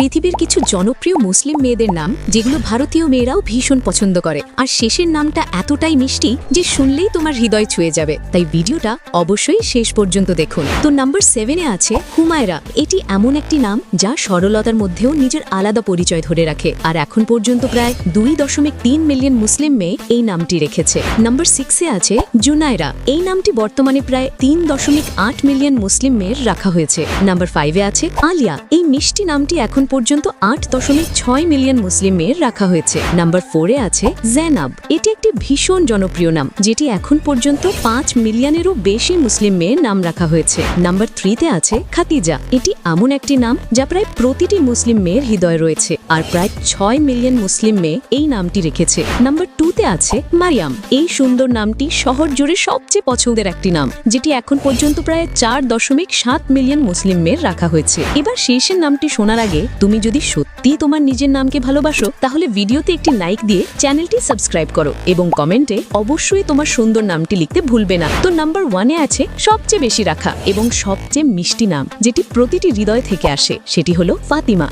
পৃথিবীর কিছু জনপ্রিয় মুসলিম মেয়েদের নাম যেগুলো ভারতীয় মেয়েরাও ভীষণ পছন্দ করে, আর শেষের নামটা এতটাই মিষ্টি যে শুনলেই তোমার হৃদয় ছুঁয়ে যাবে। তাই ভিডিওটা অবশ্যই শেষ পর্যন্ত দেখুন। তো নাম্বার 7-এ আছে হুমায়রা। এটি এমন একটি নাম যা সরলতার মধ্যেও নিজের আলাদা পরিচয় ধরে রাখে, আর এখন পর্যন্ত প্রায় 2.3 মিলিয়ন মুসলিম মেয়ে এই নামটি রেখেছে। নাম্বার 6-এ আছে জুনায়রা। এই নামটি বর্তমানে প্রায় 3.8 মিলিয়ন মুসলিম মেয়ের রাখা হয়েছে। নাম্বার 5-এ আছে আলিয়া। এই মিষ্টি নামটি এখন পর্যন্ত 8.6 মিলিয়ন মুসলিম মেয়ের রাখা হয়েছে। নাম্বার 4-এ আছে জেনাব। এটি একটি ভীষণ জনপ্রিয় নাম যেটি এখন পর্যন্ত 5 মিলিয়নেরও বেশি মুসলিম মেয়ের নাম রাখা হয়েছে। নাম্বার 3-তে আছে খাতিজা। এটি এমন একটি নাম যা প্রায় প্রতিটি মুসলিম মেয়ের হৃদয়ে রয়েছে, আর প্রায় 6 মিলিয়ন মুসলিম মেয়ে এই নামটি রেখেছে। নাম্বার 2-তে আছে মারিয়াম। এই সুন্দর নামটি শহর জুড়ে সবচেয়ে পছন্দের একটি নাম, যেটি এখন পর্যন্ত প্রায় 4.7 মিলিয়ন মুসলিম মেয়ের রাখা হয়েছে। এবার শেষের নামটি শোনার আগে তুমি যদি সত্যি তোমার নিজের নামকে ভালোবাসো, তাহলে ভিডিওতে একটি লাইক দিয়ে চ্যানেলটি সাবস্ক্রাইব করো এবং কমেন্টে অবশ্যই তোমার সুন্দর নামটি লিখতে ভুলবে না। তো নাম্বার 1-এ আছে সবচেয়ে বেশি রাখা এবং সবচেয়ে মিষ্টি নাম, যেটি প্রতিটি হৃদয় থেকে আসে, সেটি হলো ফাতিমা।